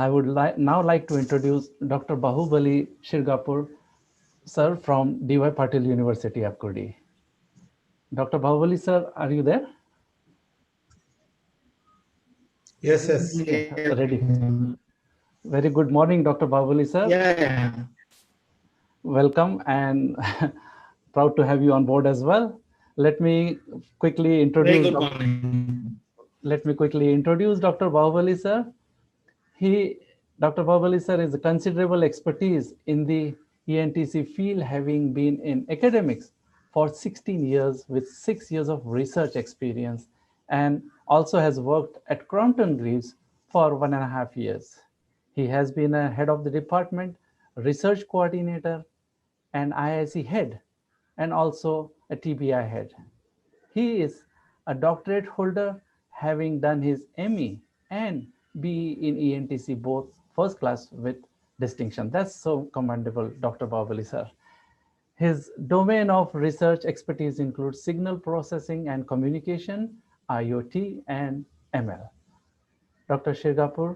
I would now like to introduce Dr. Bahubali Shiragpur, sir, from DY Patil University, Apkodi. Dr. Bahubali, sir, are you there? Yes, yes. Yes, ready. Very good morning, Dr. Bahubali, sir. Yeah. Welcome and proud to have you on board as well. Let me quickly Very introduce. good morning. Let me quickly introduce Dr. Bahubali, sir. He, Dr. Bahubali, sir, is a considerable expertise in the ENTC field, having been in academics for 16 years with 6 years of research experience, and also has worked at Crompton Greaves for 1.5 years. He has been a head of the department, research coordinator, and IIC head, and also a TBI head. He is a doctorate holder, having done his ME and BE in ENTC, both first class with distinction. That's so commendable, Dr. Bawali, sir. His domain of research expertise includes signal processing and communication, IoT, and ML. Dr. Shiragpur,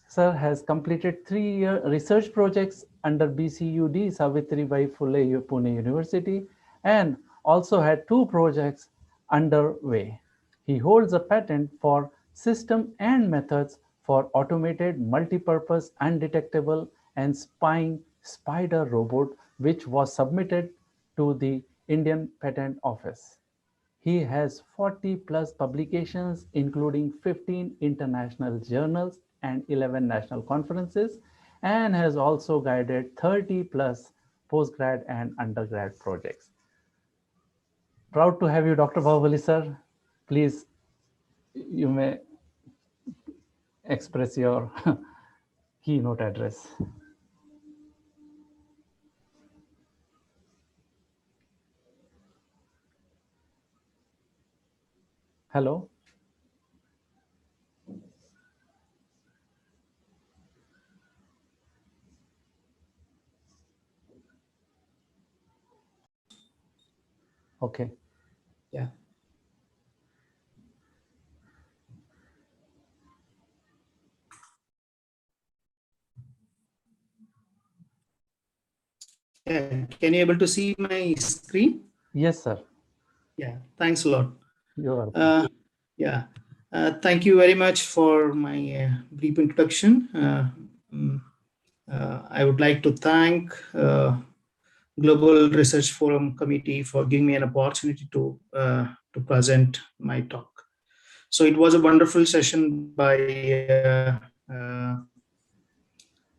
sir, has completed 3-year research projects under BCUD Savitribai Phule Pune University and also had 2 projects underway. He holds a patent for system and methods for automated multipurpose undetectable and spying spider robot, which was submitted to the Indian Patent Office. He has 40 plus publications, including 15 international journals and 11 national conferences, and has also guided 30 plus postgrad and undergrad projects. Proud to have you, Dr. Bahubali, sir. Please, you may express your keynote address. Hello. Okay. Yeah. Yeah. Can you able to see my screen? Yes, sir. Yeah. Thanks a lot. You're welcome. Yeah. Thank you very much for my brief introduction. I would like to thank Global Research Forum Committee for giving me an opportunity to present my talk. So it was a wonderful session by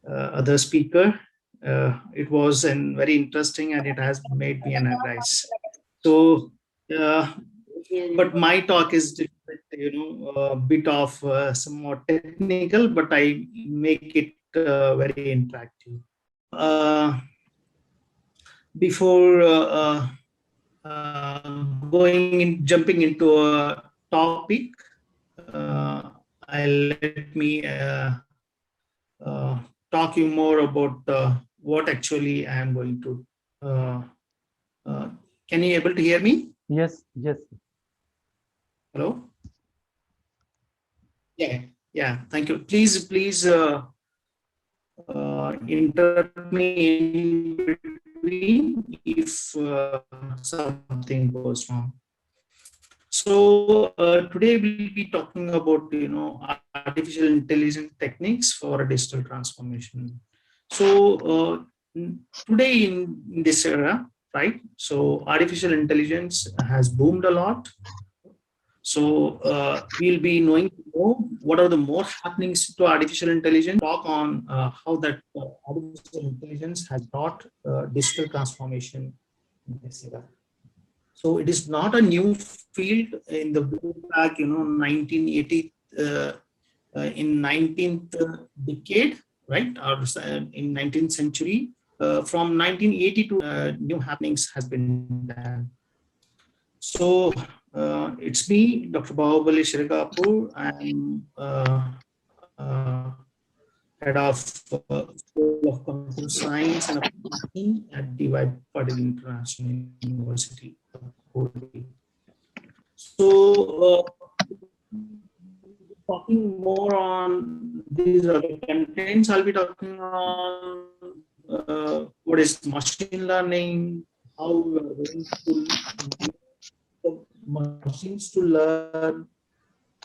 other speaker. It was very interesting and it has made me analyze. So, but my talk is a bit of somewhat technical, but I make it very interactive. Before jumping into a topic, I'll let me talk you more about what actually I am going to. Can you able to hear me? Yes, yes. Hello. Yeah. Thank you. Please interrupt me in between if something goes wrong. So today we'll be talking about artificial intelligence techniques for a digital transformation. So today in this era, right? So artificial intelligence has boomed a lot. So we'll be knowing more what are the more happenings to artificial intelligence. Talk on how that artificial intelligence has brought digital transformation in this era. So it is not a new field in the back, 1980 in 19th decade, right? Or in 19th century. From 1980 to new happenings has been done. So it's me, Dr. Bahubali Shiragpur. I'm head of School of Computer Science and Application at DY Patil International University. So talking more on these other contents. I'll be talking on what is machine learning, how we are going to use the machines to learn,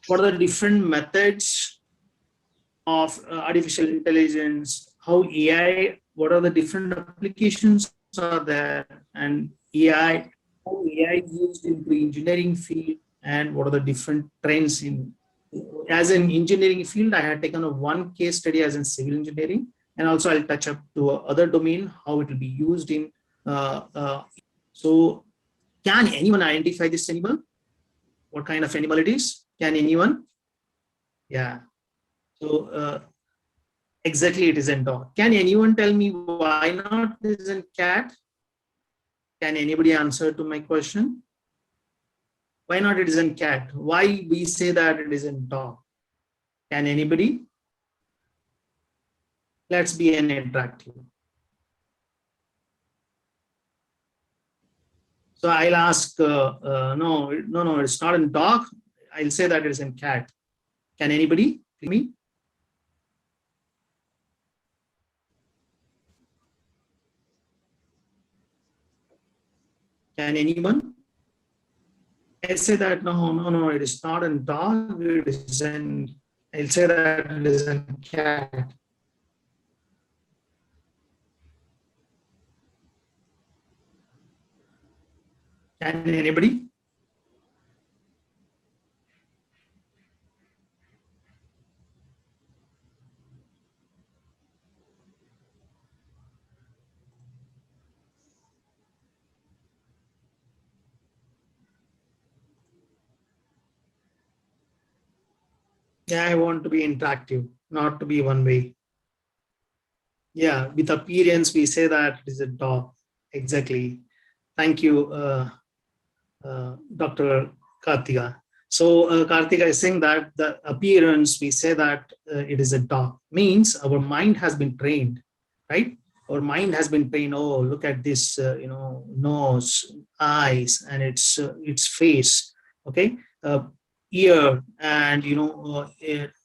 what are the different methods of artificial intelligence, how AI, what are the different applications are there, and AI, how AI is used in the engineering field, and what are the different trends in. As an engineering field, I had taken a one case study as in civil engineering, and also I'll touch up to other domain how it will be used in. So, can anyone identify this animal? What kind of animal it is? Can anyone? Yeah. So exactly, it is a dog. Can anyone tell me why not it is a cat? Can anybody answer to my question? Why not it is a cat? Why we say that it is a dog? Can anybody? Let's be an interactive. So I'll ask, no, it's not a dog. I'll say that it is a cat. Can anybody? Me? Can anyone? I say that no, it is not a dog. It is an. I'll say that it is a cat. Can anybody? Yeah, I want to be interactive, not to be one way. Yeah, with appearance, we say that it is a dog. Exactly. Thank you, Dr. Kartika. So Kartika is saying that the appearance, we say that it is a dog, means our mind has been trained, right? Our mind has been trained. Oh, look at this, nose, eyes, and its face. Okay, ear, and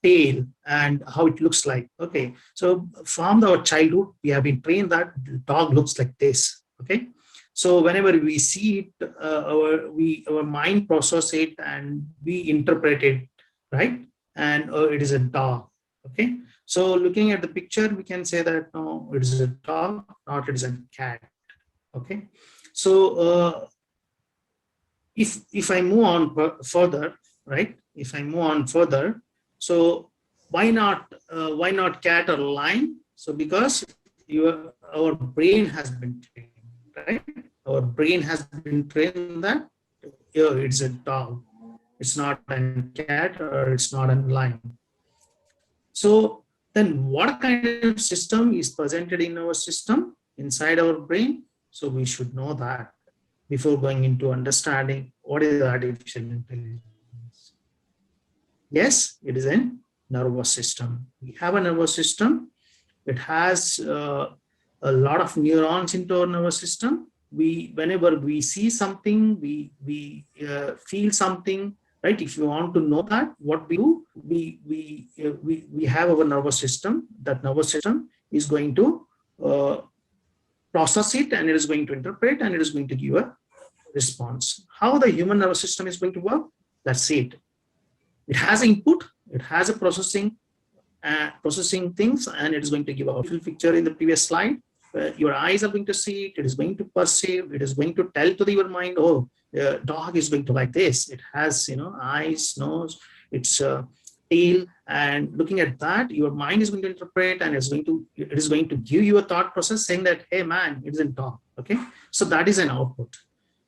tail, and how it looks like. Okay, so from our childhood, we have been trained that the dog looks like this. Okay, so whenever we see it, our mind process it and we interpret it, right? And it is a dog. Okay. So looking at the picture, we can say that no, it is a dog, not it is a cat. Okay. So if I move on further, right? If I move on further, so why not cat or lion? So because our brain has been trained, right? Our brain has been trained that it's a dog, it's not a cat or it's not a lion. So then what kind of system is presented in our system inside our brain? So we should know that before going into understanding what is artificial intelligence. Yes, it is a nervous system. We have a nervous system. It has a lot of neurons into our nervous system. Whenever we see something, we feel something, right? If you want to know that, what we do, we have our nervous system. That nervous system is going to process it, and it is going to interpret, and it is going to give a response. How the human nervous system is going to work? Let's see it. It has input, it has a processing things, and it is going to give a beautiful picture in the previous slide. Your eyes are going to see it, it is going to perceive, it is going to tell to your mind, oh, dog is going to like this. It has, eyes, nose, its tail, and looking at that, your mind is going to interpret, and it is going to give you a thought process saying that, hey man, it is a dog. Okay, so that is an output,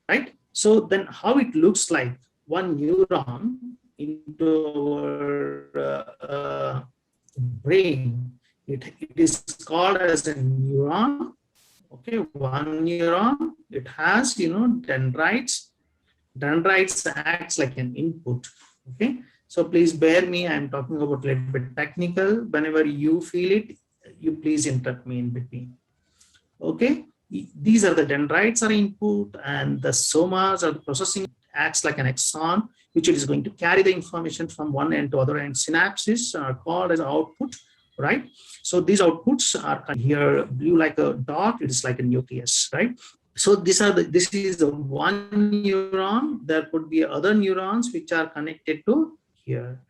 right? So then how it looks like one neuron into our brain, it is called as a neuron. Okay, one neuron, it has dendrites. Dendrites acts like an input. Okay, so please bear me, I'm talking about a little bit technical. Whenever you feel it, you please interrupt me in between. Okay, these are the dendrites are input, and the somas are the processing, acts like an axon, which is going to carry the information from one end to other end. Synapses are called as output, right? So these outputs are here blue like a dot, it is like a nucleus, right? So this is the one neuron. There could be other neurons which are connected to here,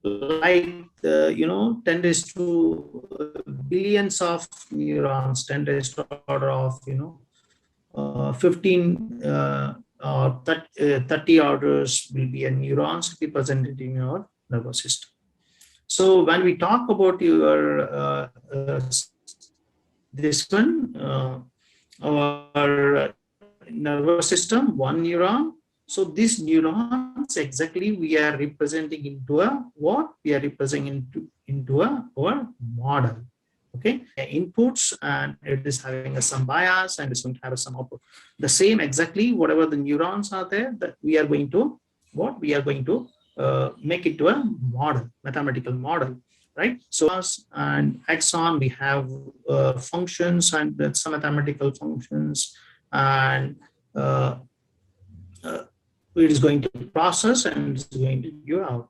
like 10 raised to billions of neurons, 10 raised to order of 15 or 30 orders will be a neurons represented in your nervous system. So when we talk about your this one, our nervous system, one neuron. So these neurons exactly we are representing into a what? We are representing into our model. Okay, inputs, and it is having some bias and it's going to have some output. The same exactly whatever the neurons are there, that we are going to make it to a model, mathematical model, right? So and axon, we have functions and some mathematical functions, and it is going to process and it's going to give out.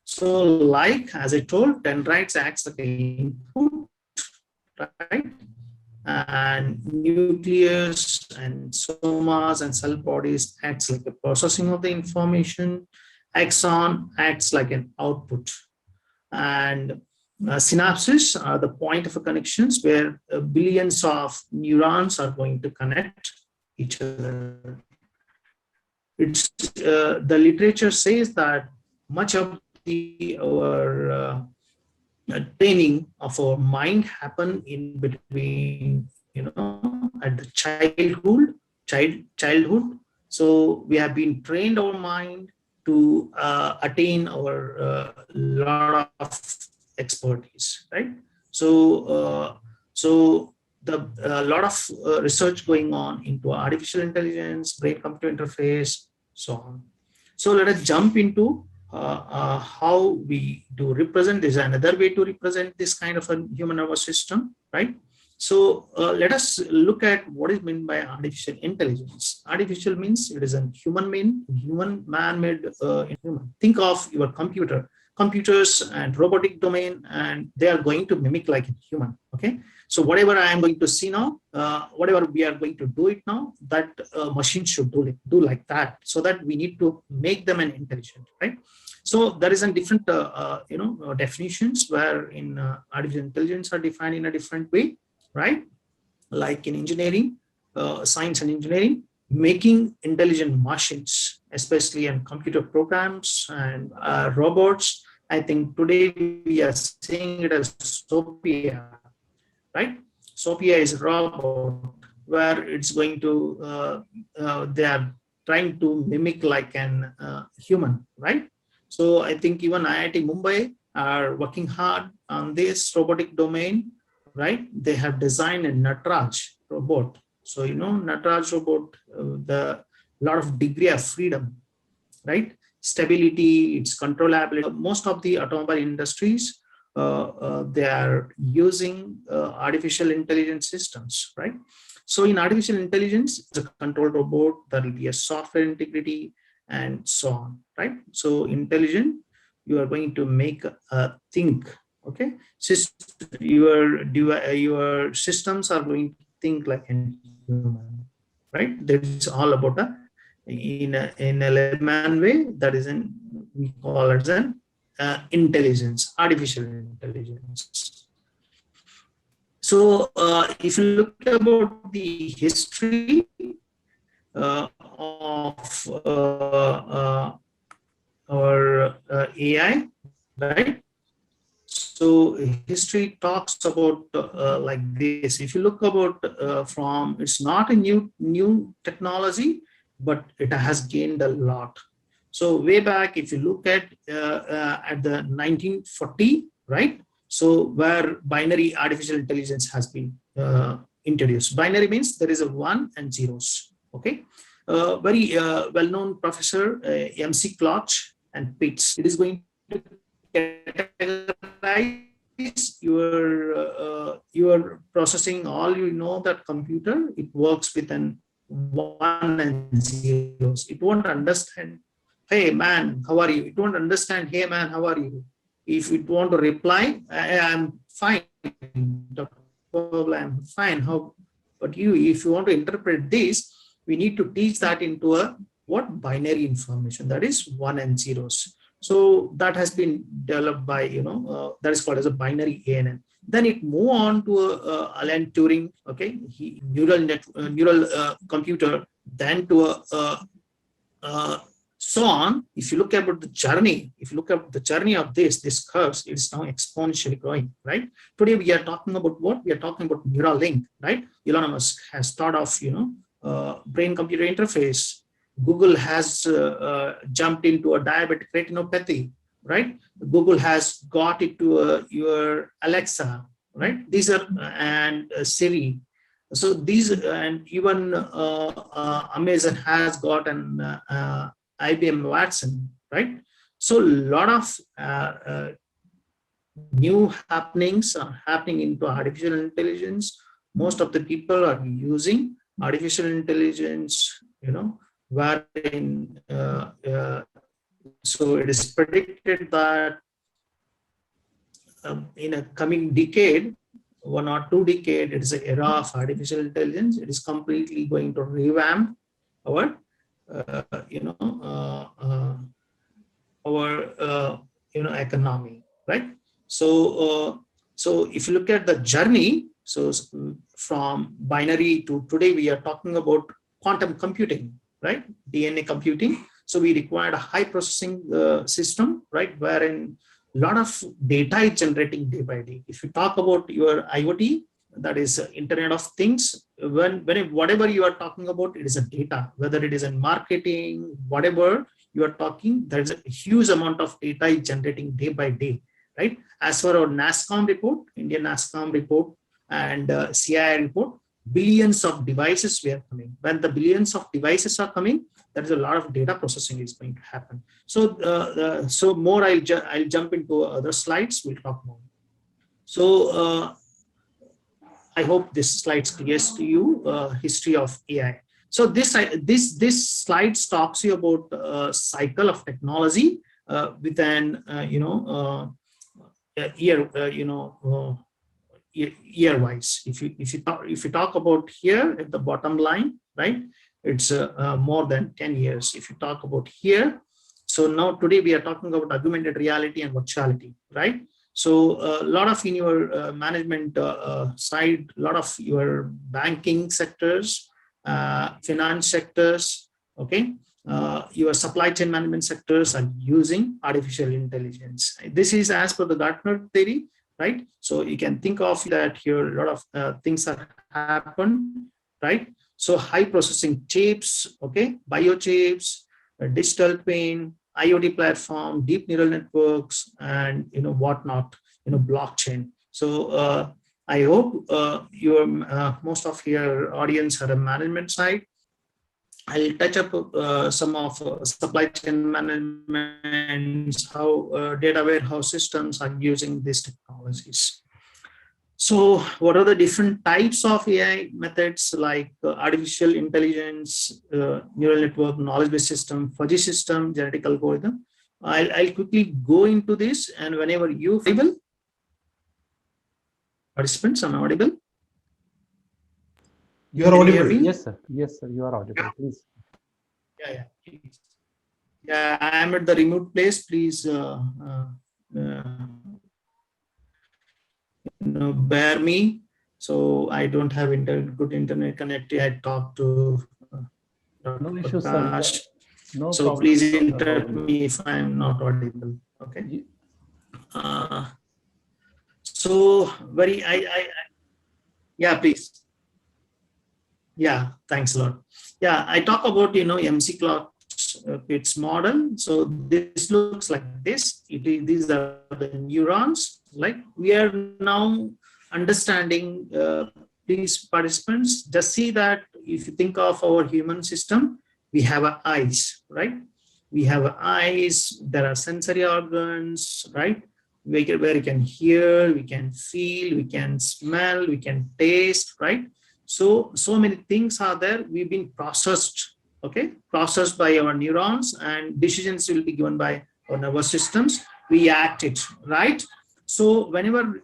So like as I told, dendrites acts like an input, right? And nucleus and somas and cell bodies acts like a processing of the information. Axon acts like an output, and synapses are the point of connections where billions of neurons are going to connect each other. It's the literature says that much of our training of our mind happen in between, at the childhood. So we have been trained our mind to attain our lot of expertise, right? So the lot of research going on into artificial intelligence, brain-computer interface, so on. So let us jump into how we do represent this. Another way to represent this kind of a human nervous system, right? So let us look at what is meant by artificial intelligence. Artificial means it is a human man-made human. Think of your computers and robotic domain, and they are going to mimic like a human. Okay. So whatever I am going to see now, whatever we are going to do it now, that machine should do like that. So that we need to make them an intelligent, right? So there is a different, definitions where in artificial intelligence are defined in a different way, right? Like in engineering, science and engineering, making intelligent machines, especially in computer programs and robots. I think today we are seeing it as Sophia, right? Sophia is a robot where it's going to, they are trying to mimic like an human, right? So I think even IIT Mumbai are working hard on this robotic domain, right? They have designed a Nataraj robot. So, Nataraj robot, the lot of degree of freedom, right? Stability, its controllability. Most of the automobile industries, they are using artificial intelligence systems, right? So in artificial intelligence, it's a control robot, there will be a software integrity and so on, right? So intelligent, you are going to make a think, okay? Your systems are going to think like a human, right? That is all about in a layman way, that is we call it an intelligence, artificial intelligence. So if you look about the history of our AI, right? So history talks about like this. If you look about from, it's not a new technology, but it has gained a lot. So way back, if you look at the 1940, right? So where binary artificial intelligence has been introduced. Binary means there is a 1 and zeros. Okay. Very well-known professor, MC Kloch and Pitts. It is going to categorize your processing all, that computer, it works with an one and zeros. It won't understand, hey man, how are you? It won't understand, hey man, how are you? If it want to reply, I'm fine, I'm fine. How? But you, if you want to interpret this, we need to teach that into a what binary information, that is one and zeros. So that has been developed by that is called as a binary ANN. Then it move on to Alan Turing, okay, neural computer, then to uh, so on. If you look about the journey, if you look at the journey of this curves, it's now exponentially growing, right? Today we are talking about what? We are talking about neural link, right? Elon Musk has thought of, brain-computer interface. Google has jumped into a diabetic retinopathy, right? Google has got it to your Alexa, right? These are, and Siri. So these, and even Amazon has got an IBM Watson, right? So a lot of new happenings are happening into artificial intelligence. Most of the people are using artificial intelligence, wherein so it is predicted that in a coming decade, 1 or 2 decades, it is an era of artificial intelligence. It is completely going to revamp our, economy, right? So if you look at the journey, so from binary to today, we are talking about quantum computing, right? DNA computing. So we required a high processing system, right? Wherein a lot of data is generating day by day. If you talk about your IoT, that is Internet of Things, whatever you are talking about, it is a data, whether it is in marketing, whatever you are talking, there is a huge amount of data is generating day by day, right? As for our NASCOM report, Indian NASCOM report, and CII report, billions of devices were coming. When the billions of devices are coming, there is a lot of data processing is going to happen. So, so more, I'll jump into other slides. We'll talk more. So, I hope this slide clears to you history of AI. So this slide talks you about cycle of technology with an year wise. If you talk about here at the bottom line, right? It's more than 10 years. If you talk about here, so now today we are talking about augmented reality and virtuality, right? So a lot of in your management side, a lot of your banking sectors, finance sectors, okay, your supply chain management sectors are using artificial intelligence. This is as per the Gartner theory, right? So you can think of that here, a lot of things that happen, right? So high processing chips, okay, biochips, digital twin, IoT platform, deep neural networks, and whatnot, blockchain. So I hope your most of your audience are a management side. I'll touch up some of supply chain management, how data warehouse systems are using these technologies. So what are the different types of AI methods, like artificial intelligence, neural network, knowledge-based system, fuzzy system, genetic algorithm? I'll quickly go into this, and whenever you able, participants, am I audible? You are audible. Yes, sir. Yes, sir. You are audible. Please. Yeah. Yeah, I am at the remote place. Please bear me. So I don't have good internet connectivity. I talked to No issues, sir. No so problem. please interrupt me if I am not audible. Okay. So yeah, please. Yeah, thanks a lot. Yeah, I talk about MC clock its model. So this looks like this. These are the neurons. Like we are now understanding. Please, participants, just see that if you think of our human system, we have eyes, right? We have eyes. There are sensory organs, right? Where you can hear, we can feel, we can smell, we can taste, right? So many things are there. We've been processed, okay, processed by our neurons, and decisions will be given by our nervous systems. We act it, right? So whenever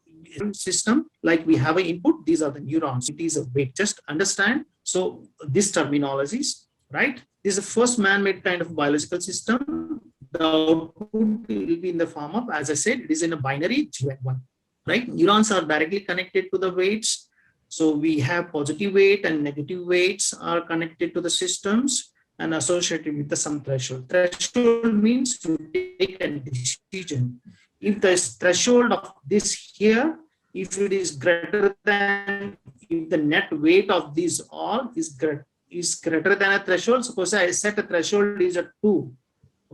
system, like we have an input, these are the neurons. It is a weight. Just understand. So these terminologies, right? This is the first man-made kind of biological system. The output will be in the form of, as I said, it is in a binary 0 and 1, right? Neurons are directly connected to the weights. So we have positive weight and negative weights are connected to the systems and associated with the some threshold. Threshold means to take a decision. If the threshold of this here, if it is greater than, if the net weight of these all is greater than a threshold, suppose I set a threshold is a 2,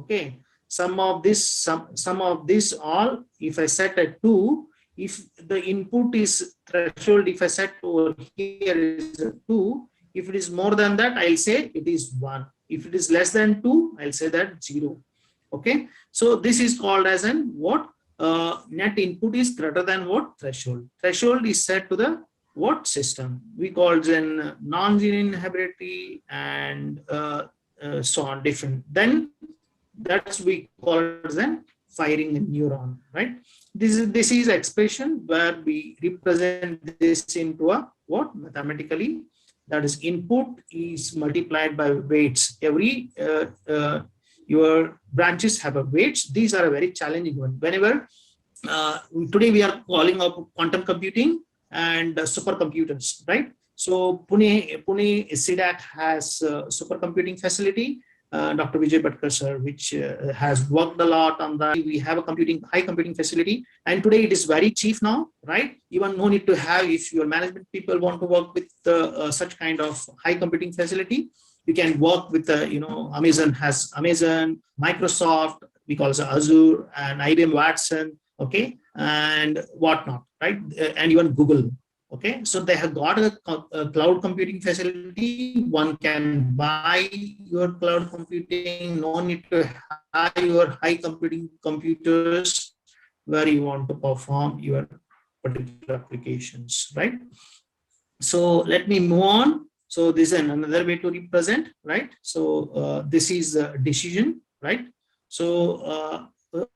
okay, some of this all, if I set a 2, if the input is threshold, if I set over here is a 2, if it is more than that, I'll say it is 1. If it is less than 2, I'll say that 0. Okay, so this is called as an what? Net input is greater than what? Threshold. Threshold is set to the what system? We call it in non-zero inhibitory and so on, different. Then that's we call it as an firing a neuron, right? This is expression where we represent this into a what? Mathematically, that is input is multiplied by weights. Every your branches have a weights. These are a very challenging one. Whenever today we are calling up quantum computing and supercomputers, right? So Pune CDAC has supercomputing facility. Dr. Vijay Bhatkar sir, which has worked a lot on that. We have a high computing facility, and today it is very cheap now, right? Even no need to have, if your management people want to work with such kind of high computing facility, you can work with Amazon has Amazon, Microsoft, we call it Azure, and IBM Watson, okay, and whatnot, right? And even Google. Okay, so they have got a cloud computing facility. One can buy your cloud computing, no need to have your high computing computers where you want to perform your particular applications, right? So let me move on. So this is another way to represent, right? So this is a decision, right? So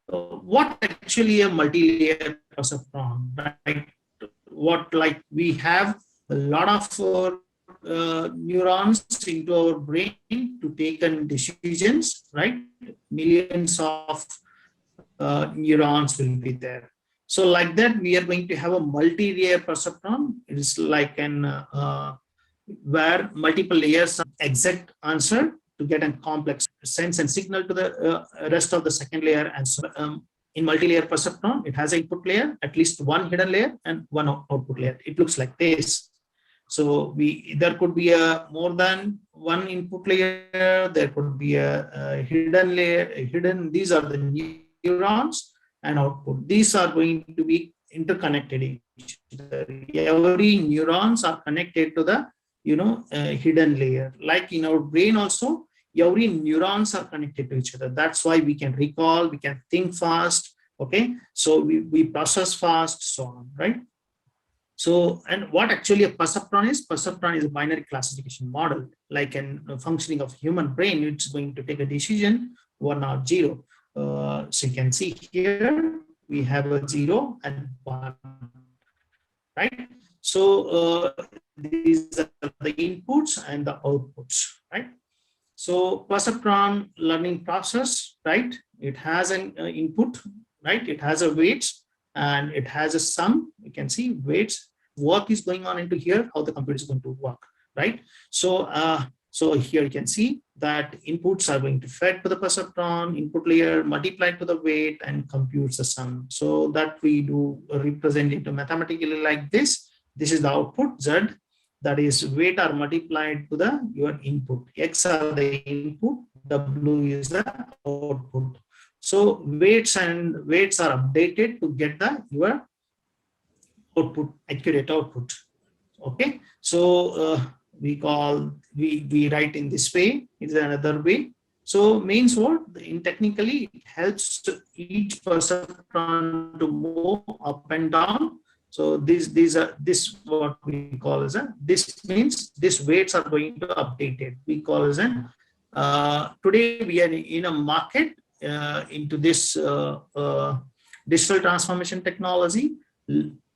what actually a multi-layer perceptron, right? What, like we have a lot of neurons into our brain to take decisions, right? Millions of neurons will be there. So like that, we are going to have a multi-layer perceptron. It is like an where multiple layers exact answer to get a complex sense and signal to the rest of the second layer. And so in multi-layer perceptron, it has an input layer, at least one hidden layer and one output layer. It looks like this. So there could be a more than one input layer. There could be a hidden layer. These are the neurons and output. These are going to be interconnected. Every neurons are connected to the hidden layer. Like in our brain also, every neurons are connected to each other. That's why we can recall, we can think fast. Okay, so we process fast, so on, right? So, and what actually a perceptron is? Perceptron is a binary classification model, like in functioning of human brain. It's going to take a decision 1 or 0. So you can see here we have a 0 and 1, right? So these are the inputs and the outputs, right? So perceptron learning process, right? It has an input, right? It has a weights and it has a sum. You can see weights, work is going on into here, how the computer is going to work, right? So so here you can see that inputs are going to fed to the perceptron, input layer multiplied to the weight and computes the sum. So that we do represent it mathematically like this. This is the output Z, that is weight are multiplied to the your input. X are the input, W is the output. So weights are updated to get the your output, accurate output. Okay, so we write in this way. It's another way. So means what? In technically, it helps each perceptron to move up and down So this what we call as a, this means these weights are going to update it. We call as an today we are in a market into this digital transformation technology.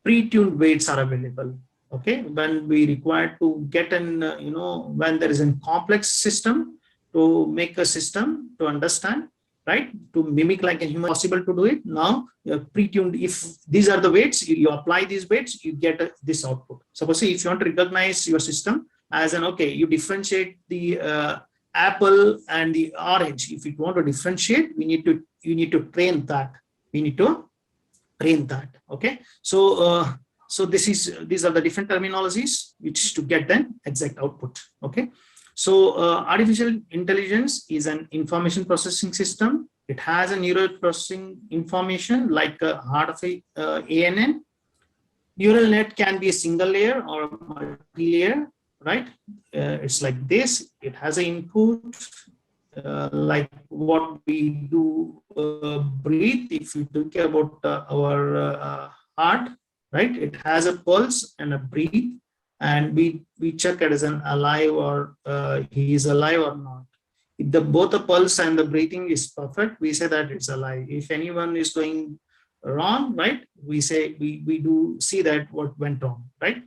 Pre-tuned weights are available. Okay, when we require to get an when there is a complex system, to make a system to understand, right, to mimic like a human, possible to do it. Now pre-tuned, if these are the weights, you apply these weights, you get this output. Suppose if you want to recognize your system as an, okay, you differentiate the apple and the orange. If you want to differentiate, you need to train that. We need to train that. Okay, so so these are the different terminologies which to get an exact output. Okay, so artificial intelligence is an information processing system. It has a neural processing information like a heart of a ANN. Neural net can be a single layer or multi-layer, right? It's like this. It has an input like what we do breathe. If you think about our heart, right? It has a pulse and a breathe, and we check it as an alive or he is alive or not. If the both the pulse and the breathing is perfect, we say that it's alive. If anyone is going wrong, right, we say we do see that what went wrong, right?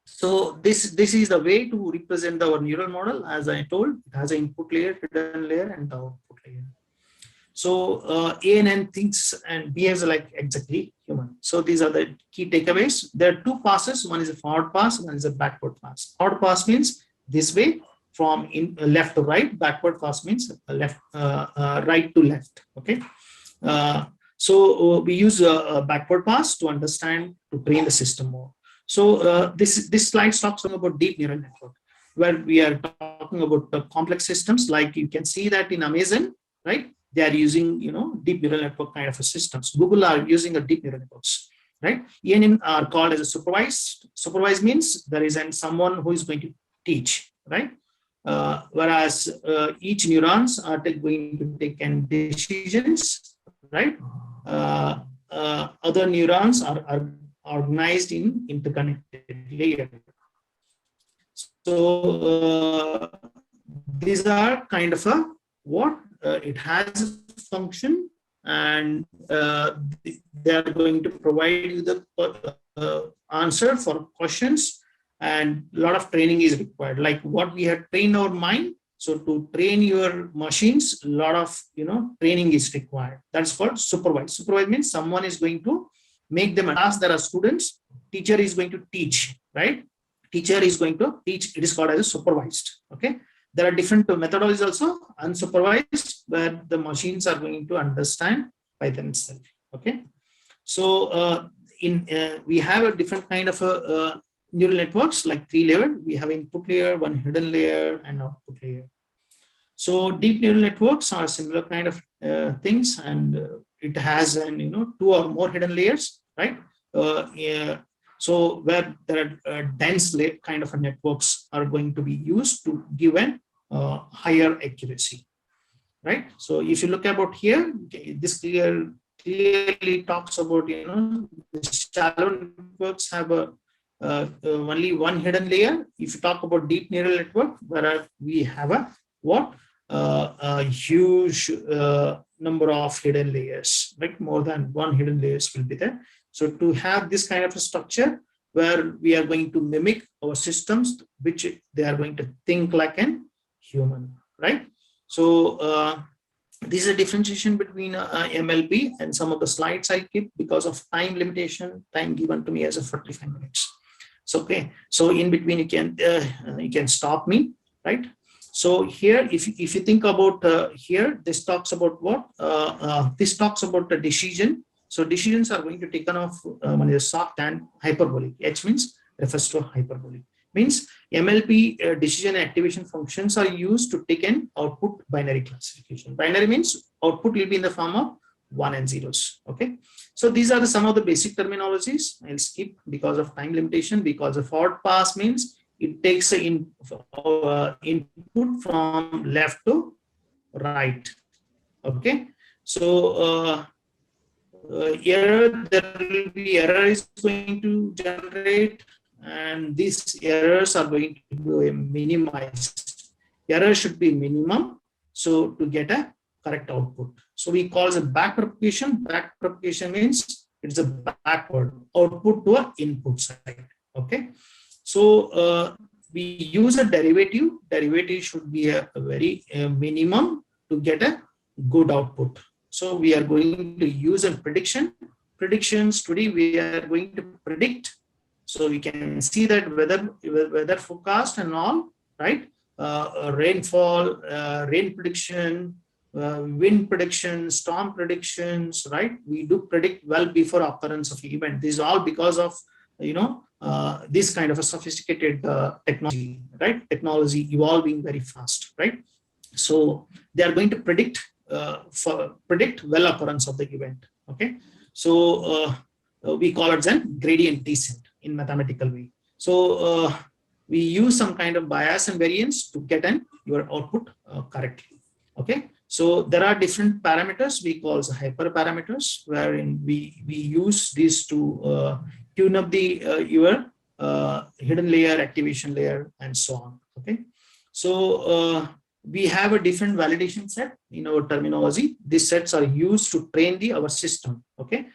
So this is the way to represent our neural model. As I told, it has an input layer, hidden layer, and the output layer. So ANN thinks and behaves like exactly human. So these are the key takeaways. There are two passes. One is a forward pass, one is a backward pass. Forward pass means this way from left to right. Backward pass means left right to left. Okay. So we use a backward pass to understand, to train the system more. So this slide talks about deep neural network, where we are talking about complex systems. Like you can see that in Amazon, right? They are using deep neural network kind of a systems. Google are using a deep neural networks, right? ENN are called as a supervised. Supervised means there is someone who is going to teach, right? Whereas each neurons are going to take decisions, right? Other neurons are organized in interconnected layer. So these are kind of a what it has a function, and they are going to provide you the answer for questions, and a lot of training is required. Like what we have trained our mind. So to train your machines, a lot of training is required. That's called supervised. Supervised means someone is going to make them a task. There are students, teacher is going to teach, right? Teacher is going to teach. It is called as a supervised. Okay. There are different methodologies also, unsupervised, where the machines are going to understand by themselves. Okay. So we have a different kind of neural networks, like 3 layers. We have input layer, one hidden layer, and output layer. So deep neural networks are similar kind of things, and it has 2 or more hidden layers, right? So where there are dense kind of networks are going to be used to give an higher accuracy, right? So if you look about here, okay, this clearly talks about the shallow networks have only one hidden layer. If you talk about deep neural network, where we have a huge number of hidden layers, like more than one hidden layers will be there. So to have this kind of a structure where we are going to mimic our systems, which they are going to think like an human, right? So this is a differentiation between MLP, and some of the slides I keep because of time limitation, time given to me as a 45 minutes. So okay, so in between you can stop me, right? So here, if you think about here, this talks about what? This talks about the decision. So decisions are going to take off when it is soft and hyperbolic. H means refers to hyperbolic. Means MLP decision activation functions are used to take an output binary classification. Binary means output will be in the form of 1 and zeros. Okay. So these are some of the basic terminologies. I'll skip because of time limitation. Because a forward pass means it takes an input from left to right. Okay. So there will be error is going to generate, and these errors are going to be minimized. Error should be minimum, so to get a correct output. So we call it a back propagation. Back propagation means it's a backward output to an input side. Okay, so we use a derivative. Derivative should be a very minimum to get a good output. So we are going to use a prediction. Predictions today we are going to predict. So we can see that weather forecast and all, right? Rainfall, rain prediction, wind prediction, storm predictions, right? We do predict well before occurrence of event. This is all because of, you know, this kind of a sophisticated technology, right? Technology evolving very fast, right? So they are going to predict well occurrence of the event. Okay, so we call it then gradient descent in mathematical way. So we use some kind of bias and variance to get your output correctly. Okay, so there are different parameters we call hyperparameters, wherein we use these to tune up the your hidden layer, activation layer, and so on. Okay, so we have a different validation set in our terminology. These sets are used to train our system. Okay,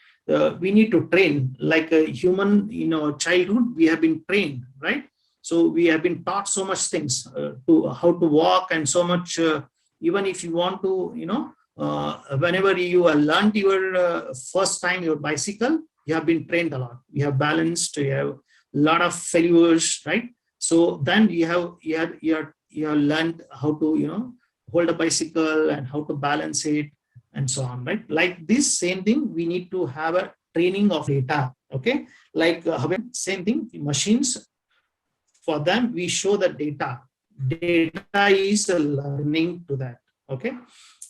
we need to train like a human. In our childhood, we have been trained, right? So we have been taught so much things to how to walk, and so much. Even if you want to, you know, whenever you learned your first time your bicycle, you have been trained a lot. You have balanced. You have a lot of failures, right? So then you have learned how to, you know, hold a bicycle and how to balance it and so on, right? Like this same thing, we need to have a training of data. Okay, like same thing, machines, for them we show the data. Data is a learning to that. Okay,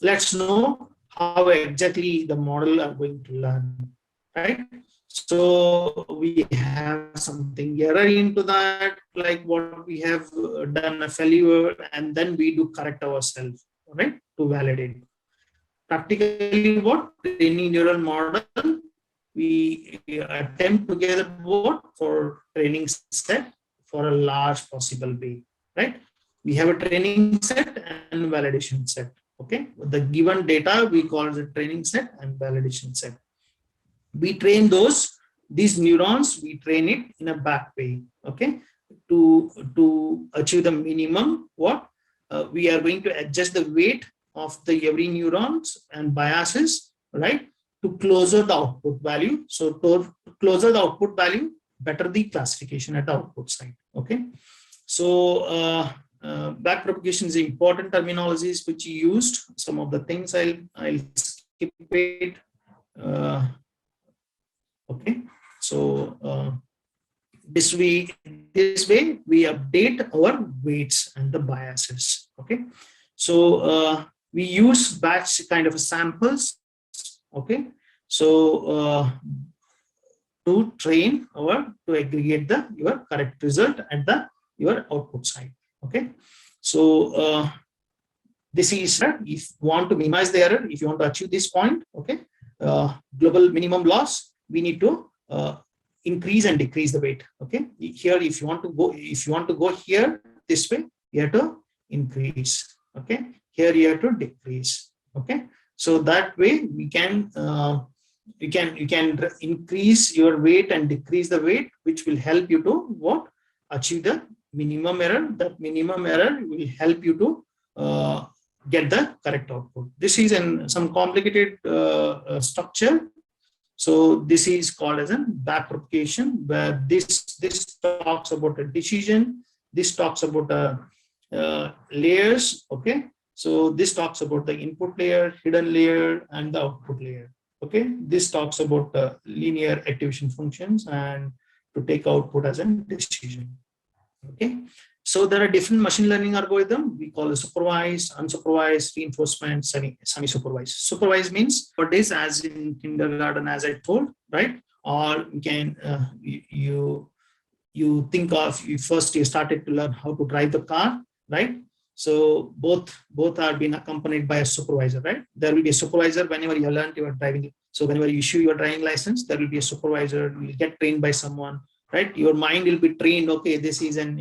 let's know how exactly the model are going to learn, right? So we have something error into that, like what we have done a failure, and then we do correct ourselves, right, to validate. Practically, what training neural model, we attempt to get a board for training set for a large possible way, right? We have a training set and validation set. Okay, the given data we call the training set and validation set. We train these neurons, we train it in a back way. Okay, to achieve the minimum, what we are going to adjust the weight of the every neurons and biases, right, to closer the output value. So to closer the output value, better the classification at the output side. Okay, so back propagation is important terminologies which you used. Some of the things I'll skip it. Okay, so this way we update our weights and the biases. Okay, so we use batch kind of samples. Okay, so to train to aggregate your correct result at your output side. Okay, so this is if you want to minimize the error, if you want to achieve this point. Okay, global minimum loss, we need to increase and decrease the weight. Okay, here if you want to go here this way, you have to increase. Okay, here you have to decrease. Okay, so that way we can you can increase your weight and decrease the weight, which will help you to achieve the minimum error. That minimum error will help you to get the correct output. This is some complicated structure. So this is called as a back propagation, where this talks about a decision. This talks about layers. Okay, so this talks about the input layer, hidden layer, and the output layer. Okay, this talks about linear activation functions and to take output as a decision. Okay, so there are different machine learning algorithms. We call it supervised, unsupervised, reinforcement, semi-supervised. Supervised means what is as in kindergarten, as I told, right? Or you can you think of you started to learn how to drive the car, right? So both are being accompanied by a supervisor, right? There will be a supervisor whenever you learn your driving. So whenever you issue your driving license, there will be a supervisor. You will get trained by someone, right? Your mind will be trained. Okay, this is an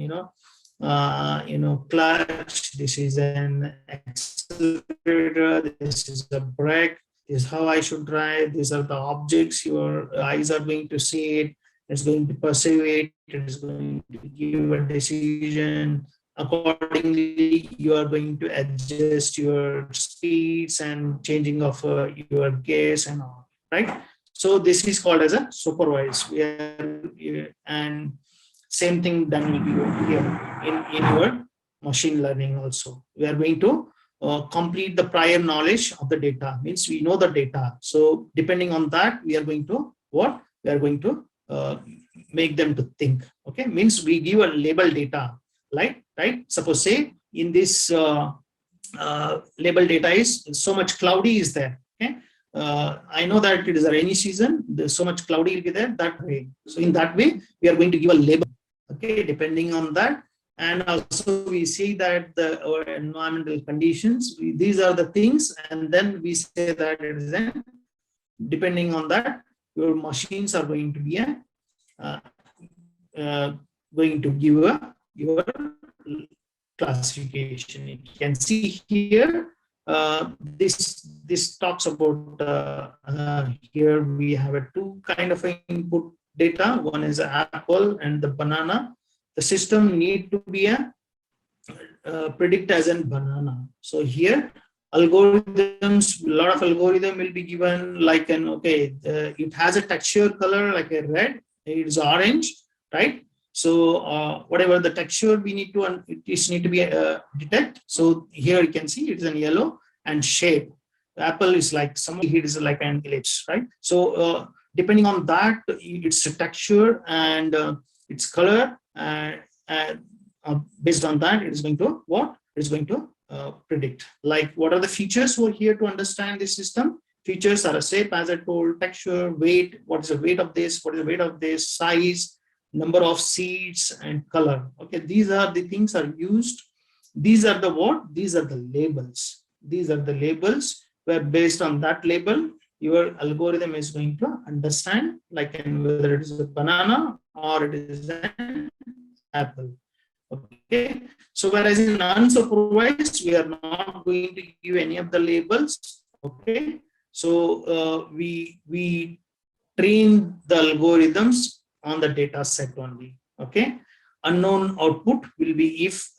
clutch. This is an accelerator. This is a brake. This is how I should drive. These are the objects. Your eyes are going to see it. It's going to perceive it. It is going to give a decision. Accordingly, you are going to adjust your speeds and changing of your gears and all, right? So this is called as a supervised. And same thing done here in your machine learning also. We are going to complete the prior knowledge of the data. Means we know the data. So depending on that, we are going to what? We are going to make them to think. Okay, means we give a label data. Right? Suppose say in this label data is so much cloudy is there. Okay, I know that it is a rainy season. There's so much cloudy will be there that way. So in that way, we are going to give a label. Okay, depending on that, and also we see that our environmental conditions. These are the things, and then we say that it is depending on that, your machines are going to be going to give your classification. You can see here, this talks about here we have a two kind of input data. One is apple and the banana. The system need to be predict as a banana. So here algorithms, a lot of algorithm will be given like an it has a texture color like a red, it is orange, right? So whatever the texture we need to, it need to be detect. So here you can see it is in yellow and shape. The apple is like it is like an ellipse, right? So depending on that, its texture and its color, based on that, it is going to what? It is going to predict. Like what are the features over here to understand this system? Features are a shape, as I told, texture, weight. What is the weight of this? What is the weight of this? Size, number of seeds, and color. Okay, these are the things are used. These are the what? These are the labels. These are the labels where based on that label, your algorithm is going to understand like whether it is a banana or it is an apple. Okay, so whereas in unsupervised, we are not going to give any of the labels. Okay, so we train the algorithms on the data set only. Okay, unknown output will be if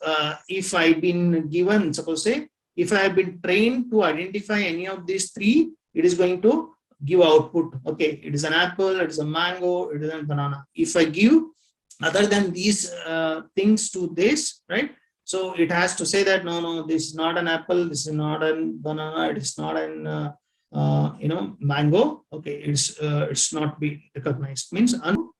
I've been given, suppose say, if I have been trained to identify any of these three, it is going to give output. Okay, it is an apple, it is a mango, it is a banana. If I give other than these things to this, right? So it has to say that no, this is not an apple, this is not a banana, it is not an mango. Okay, it's not be recognized. Means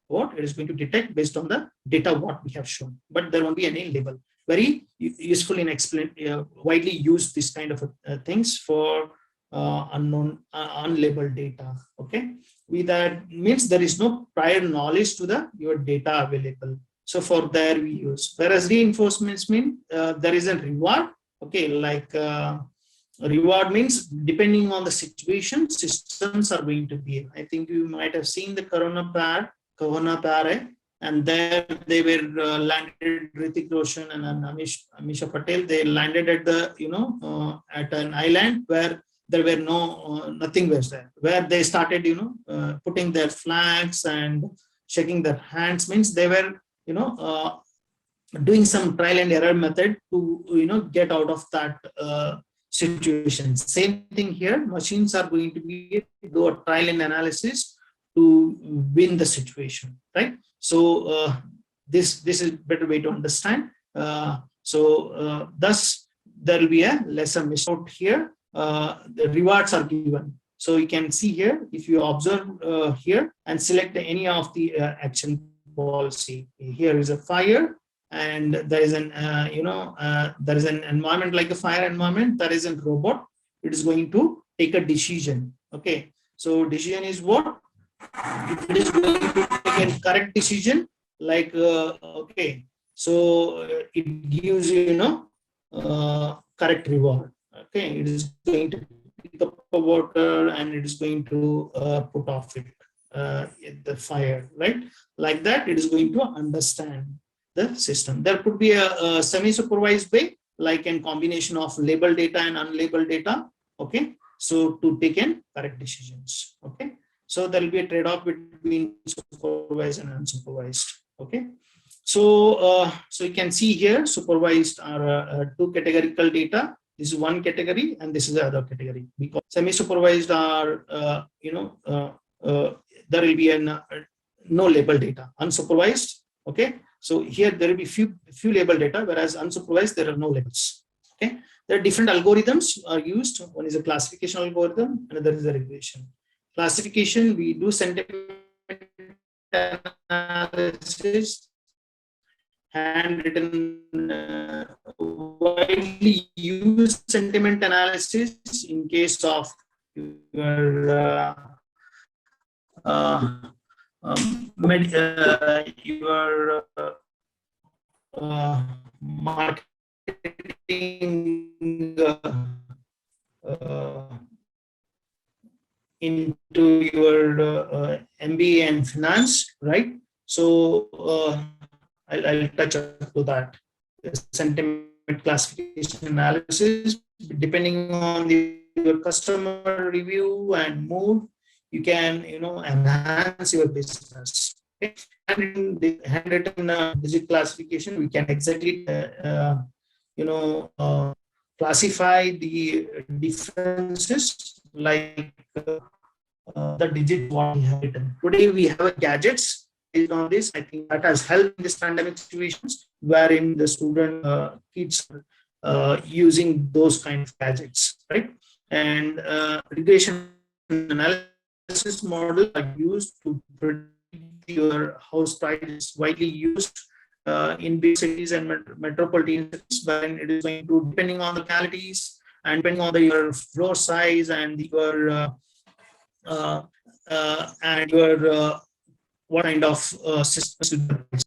what it is going to detect based on the data what we have shown, but there won't be any label. Very useful in explain, widely used this kind of things for unknown unlabeled data. Okay, with that means there is no prior knowledge to your data available. So for there we use, whereas reinforcements mean there is a reward. Okay, like reward means depending on the situation, systems are going to be. I think you might have seen the Corona Pair, and there they were landed. Hrithik Roshan and Amisha Patel, they landed at the at an island where there were nothing was there, where they started putting their flags and shaking their hands. Means they were doing some trial and error method to get out of that situation. Same thing here, machines are going to be do a trial and analysis to win the situation, right? So this is better way to understand. Thus there will be a lesser miss out here. The rewards are given. So you can see here, if you observe here and select any of the action policy, here is a fire, and there is an there is an environment like a fire environment. There is a robot. It is going to take a decision. Okay, so decision is what? It is going to take a correct decision. Like okay, so it gives correct reward. Okay, it is going to pick up a water and it is going to put off it in the fire, right? Like that, it is going to understand the system. There could be a semi-supervised way, like a combination of labeled data and unlabeled data. Okay, so to take in correct decisions. Okay, so there will be a trade-off between supervised and unsupervised. Okay, so you can see here supervised are two categorical data. This is one category and this is the other category, because semi-supervised are there will be no label data. Unsupervised, okay, so here there will be few label data, whereas unsupervised there are no labels. Okay, there are different algorithms are used. One is a classification algorithm, another is a regression. Classification, we do sentiment analysis, handwritten, widely used sentiment analysis in case of your your marketing into your MBA and finance, right? So I'll touch up to that. Sentiment classification analysis, depending on your customer review and mood, you can enhance your business. Okay? And in the handwritten digit classification, we can exactly classify the differences, like the digit what we have written. Today we have gadgets based on this. I think that has helped in this pandemic situations, wherein the student kids using those kind of gadgets, right? And regression analysis model are used to predict your house prices, widely used in big cities and metropolitan cities, wherein it is going to, depending on the localities and depending on your floor size and your what kind of systems.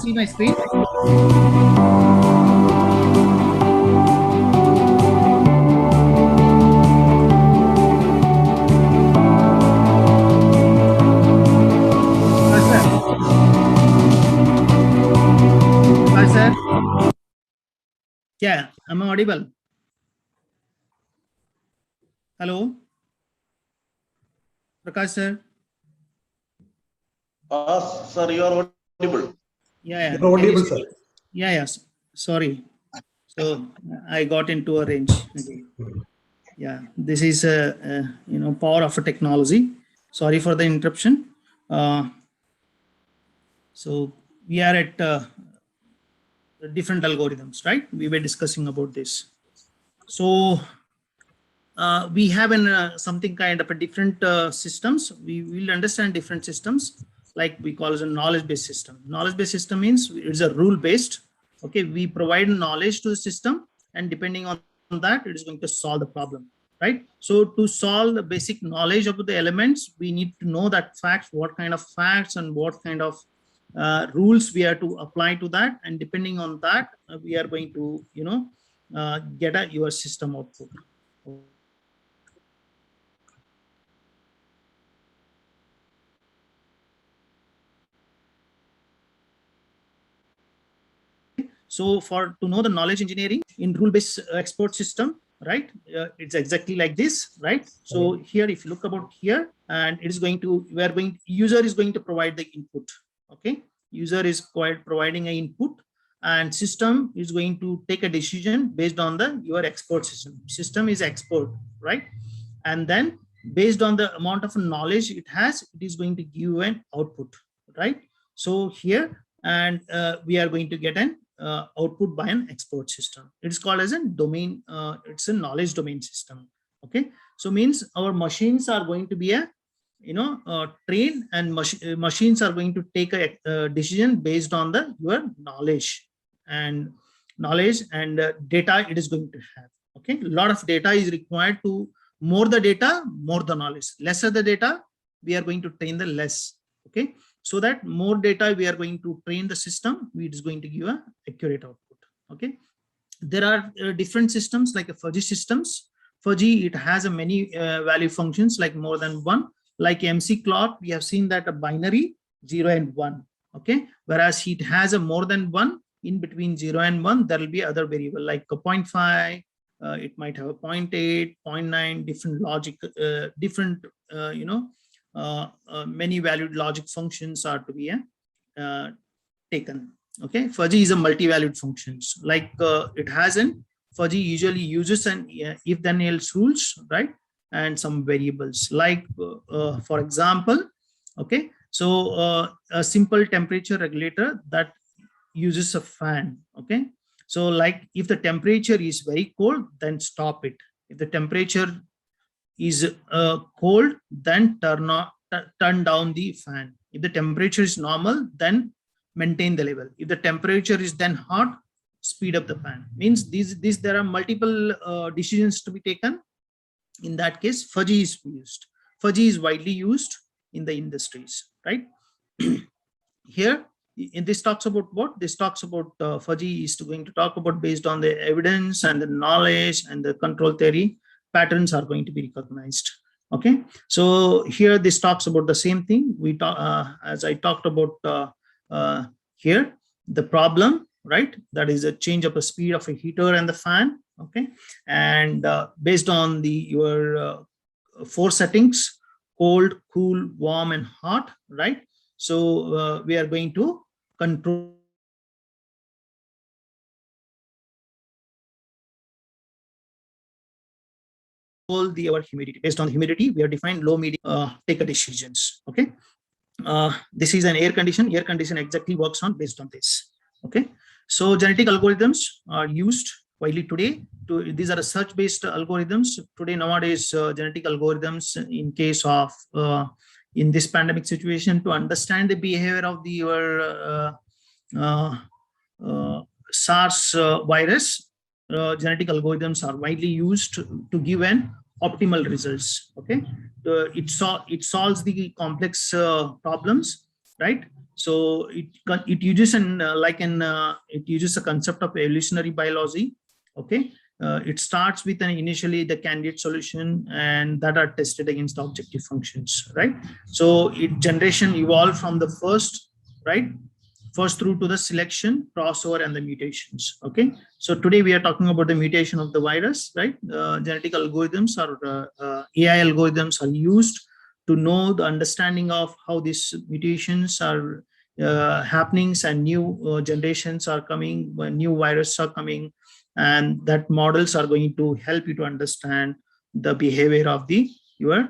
See my screen? Hi, sir. Yeah, am I audible? Hello, Prakash sir. Sir, you are audible. Yeah, you're audible, sir. Yeah, yes. Sorry. So I got into a range. Okay. Yeah, this is power of a technology. Sorry for the interruption. So we are at different algorithms, right? We were discussing about this. So we have something kind of a different systems. We will understand different systems, like we call it a knowledge-based system. Knowledge-based system means it's a rule-based. Okay, we provide knowledge to the system, and depending on that, it is going to solve the problem, right? So to solve the basic knowledge of the elements, we need to know that facts, what kind of facts and what kind of rules we are to apply to that, and depending on that, we are going to get your system output. So to know the knowledge engineering in rule-based expert system, right? It's exactly like this, right? So here, if you look about here, and it is going to, user is going to provide the input. Okay, user is providing an input, and system is going to take a decision based on the your expert system. System is expert, right? And then based on the amount of knowledge it has, it is going to give an output, right? So here, and we are going to get an output by an expert system. It is called as a domain, it's a knowledge domain system. Okay, so means our machines are going to be a train, and machines are going to take a decision based on the your knowledge and data it is going to have. Okay, a lot of data is required. To more the data, more the knowledge. Lesser the data, we are going to train the less. Okay, so that more data we are going to train the system, it is going to give a accurate output. Okay, there are different systems like a fuzzy systems. Fuzzy, it has a many value functions, like more than one. Like MC clock, we have seen that a binary 0 and 1. Okay, whereas it has a more than one. In between 0 and 1, there will be other variable like a 0.5. It might have a 0.8, 0.9, different logic, many valued logic functions are to be taken. Okay, fuzzy is a multi-valued functions. Like it has an fuzzy usually uses an if then else rules, right? And some variables like, for example, okay, so a simple temperature regulator that uses a fan. Okay, so like if the temperature is very cold, then stop it. If the temperature is cold, then turn down the fan. If the temperature is normal, then maintain the level. If the temperature is then hot, speed up the fan. Means these there are multiple decisions to be taken. In that case, fuzzy is used. Fuzzy is widely used in the industries, right? Here, in this talks about what? This talks about fuzzy is going to talk about based on the evidence and the knowledge and the control theory, patterns are going to be recognized. Okay, so here this talks about the same thing. We talk as I talked about here, the problem, right? That is a change of the speed of a heater and the fan. Okay, and based on your 4 settings: cold, cool, warm, and hot, right? So we are going to control our humidity. Based on the humidity, we have defined low, medium, take a decisions. Okay, this is an air condition. Air condition exactly works on based on this. Okay, so genetic algorithms are used widely today. These are search-based algorithms today. Nowadays, genetic algorithms in case of in this pandemic situation, to understand the behavior of your SARS virus, genetic algorithms are widely used to give an optimal results. Okay, it solves the complex problems, right? So it uses it uses a concept of evolutionary biology. Okay, it starts with initially the candidate solution, and that are tested against objective functions, right? So generation evolved from the first, right? First through to the selection, crossover, and the mutations. Okay, so today we are talking about the mutation of the virus, right? Genetic algorithms or AI algorithms are used to know the understanding of how these mutations are happenings, and new generations are coming, when new viruses are coming, and that models are going to help you to understand the behavior of your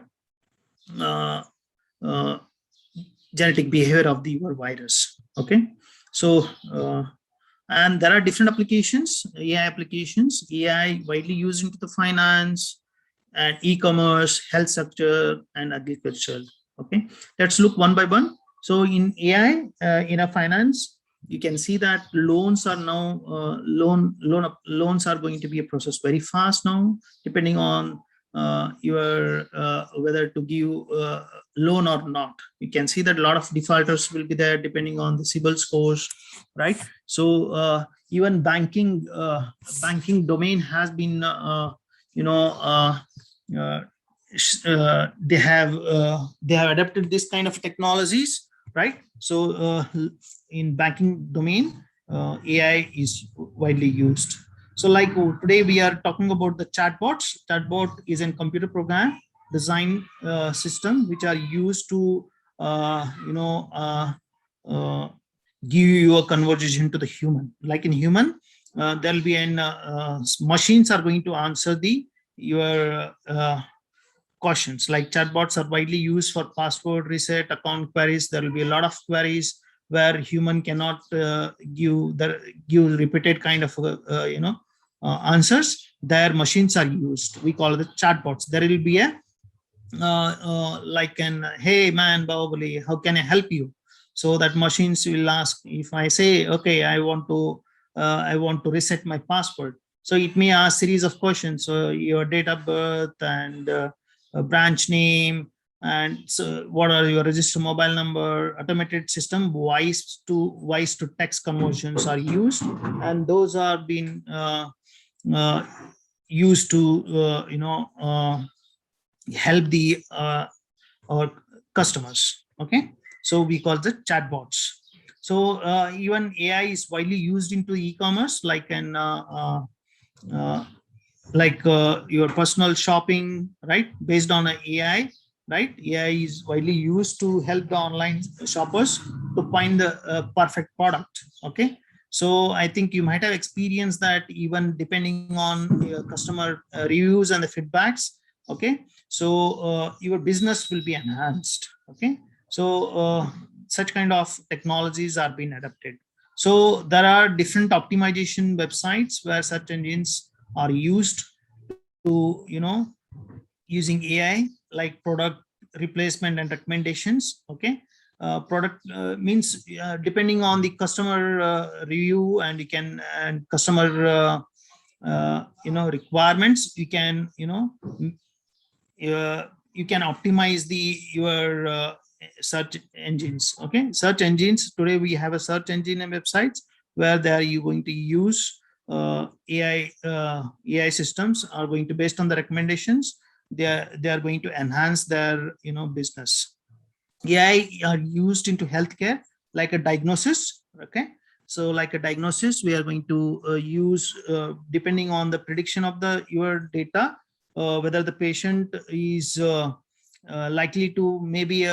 genetic behavior of your virus. Okay, so and there are different applications, AI applications. AI widely used into the finance and e-commerce, health sector, and agriculture. Okay, let's look one by one. So in AI, in a finance, you can see that loans are now loans are going to be a process very fast now, depending on your whether to give loan or not. You can see that a lot of defaulters will be there depending on the CIBIL scores, right? So even banking domain has been they have adapted this kind of technologies, right? So in banking domain, AI is widely used. So like today we are talking about the chatbots. Chatbot is a computer program design system which are used to uh, give you a conversation to the human. Like in human, there'll be an machines are going to answer the your questions. Like chatbots are widely used for password reset, account queries. There will be a lot of queries where human cannot give repeated kind of answers. Their machines are used. We call it the chatbots. There will be a like an, hey man, Bahubali, how can I help you? So that machines will ask. If I say, okay, I want to reset my password, so it may ask series of questions. So your date of birth and branch name, and so what are your registered mobile number. Automated system voice to text conversions are used, and those are being uh, used to help the our customers. Okay, so we call the chatbots. So even AI is widely used into e-commerce, like an uh, your personal shopping, right, based on a AI. Right, AI is widely used to help the online shoppers to find the perfect product. Okay, so I think you might have experienced that, even depending on your customer reviews and the feedbacks. Okay, so your business will be enhanced. Okay, so such kind of technologies are being adapted. So there are different optimization websites where search engines are used to using AI, like product replacement and recommendations. Okay, product means depending on the customer review, and you can, and customer requirements, you can you can optimize the your search engines. Okay, search engines, today we have a search engine and websites where they are you going to use AI systems are going to, based on the recommendations, they are going to enhance their business. AI are used into healthcare, like a diagnosis. Okay, so like a diagnosis, we are going to use depending on the prediction of the your data, whether the patient is likely to maybe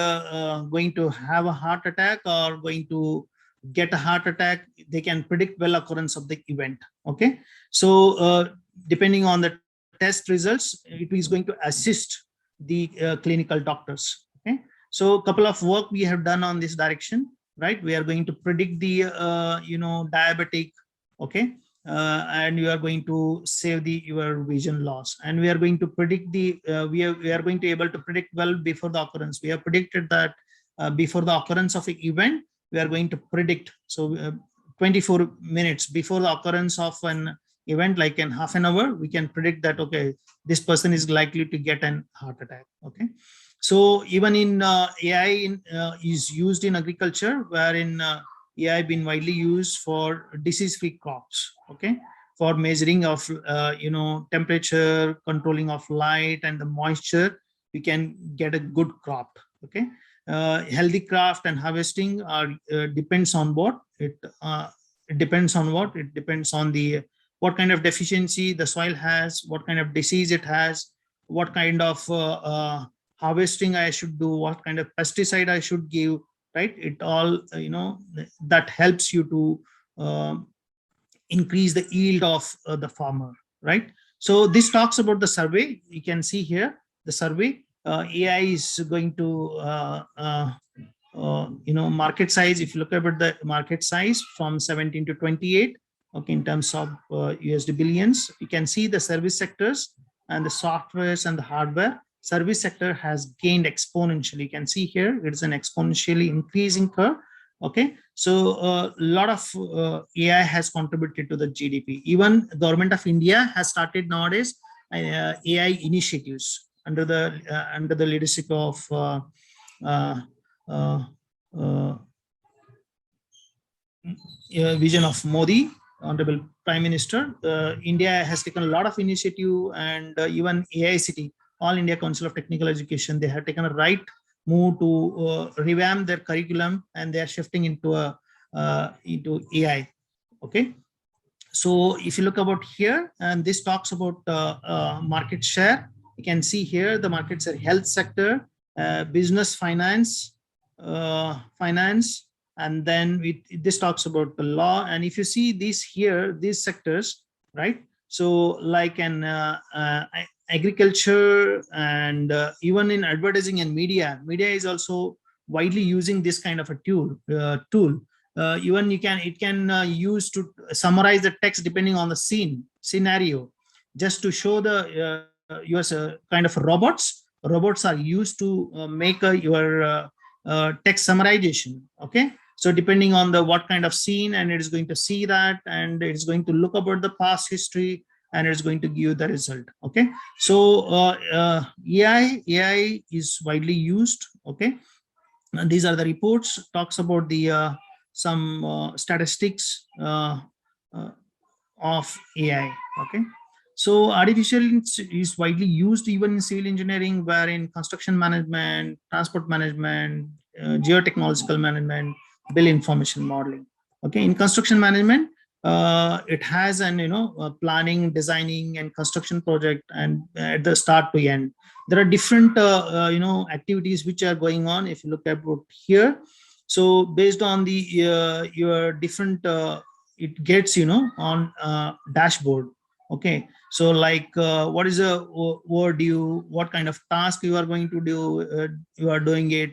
going to have a heart attack or going to get a heart attack. They can predict well occurrence of the event. Okay, so depending on the test results, it is going to assist the clinical doctors. Okay, so a couple of work we have done on this direction. Right, we are going to predict the diabetic. Okay, and you are going to save the your vision loss, and we are going to predict the we are going to able to predict well before the occurrence. We have predicted that before the occurrence of an event, we are going to predict. So 24 minutes before the occurrence of an event, like in half an hour, we can predict that, okay, this person is likely to get an heart attack. Okay, so even in AI is used in agriculture, wherein AI been widely used for disease-free crops. Okay, for measuring of temperature, controlling of light and the moisture, we can get a good crop. Okay, healthy craft and harvesting are depends on what it depends on what it depends on the what kind of deficiency the soil has, what kind of disease it has, what kind of harvesting I should do, what kind of pesticide I should give. Right, it all that helps you to increase the yield of the farmer. Right, so this talks about the survey. You can see here the survey. AI is going to market size. If you look at the market size from 17 to 28, okay, in terms of USD billions, you can see the service sectors and the softwares and the hardware. Service sector has gained exponentially. You can see here it is an exponentially increasing curve. Okay, so a lot of AI has contributed to the GDP. Even government of India has started nowadays AI initiatives under the leadership of vision of Modi, Honorable Prime Minister. India has taken a lot of initiative, and even AICT, All India Council of Technical Education, they have taken a right move to revamp their curriculum, and they are shifting into into AI. Okay, So if you look about here, and this talks about market share, you can see here the markets are health sector, business, finance, and then this talks about the law. And if you see these here, these sectors, right? So like an agriculture, and even in advertising and media is also widely using this kind of a tool. Even it can use to summarize the text depending on the scenario, just to show the your kind of robots are used to make your text summarization. Okay, so depending on the what kind of scene, and it is going to see that, and it's going to look about the past history, and it's going to give you the result. Okay, so AI is widely used. Okay, and these are the reports, talks about the some statistics of AI. Okay, so artificial is widely used even in civil engineering, where in construction management, transport management, geotechnological management, bill information modeling. Okay, in construction management, it has an planning, designing, and construction project, and at the start to end, there are different activities which are going on. If you look at here, so based on the your different it gets on dashboard. Okay, so like what is a word what kind of task you are going to do, you are doing it,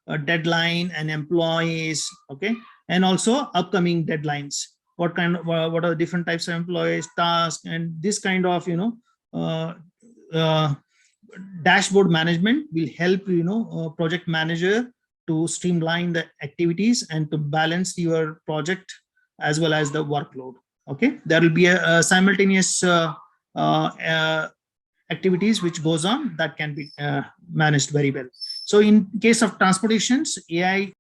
a deadline and employees. Okay, and also upcoming deadlines, what what are the different types of employees, tasks, and this kind of uh, uh, dashboard management will help project manager to streamline the activities and to balance your project as well as the workload. Okay, there will be a simultaneous activities which goes on that can be managed very well. So in case of transportations, AI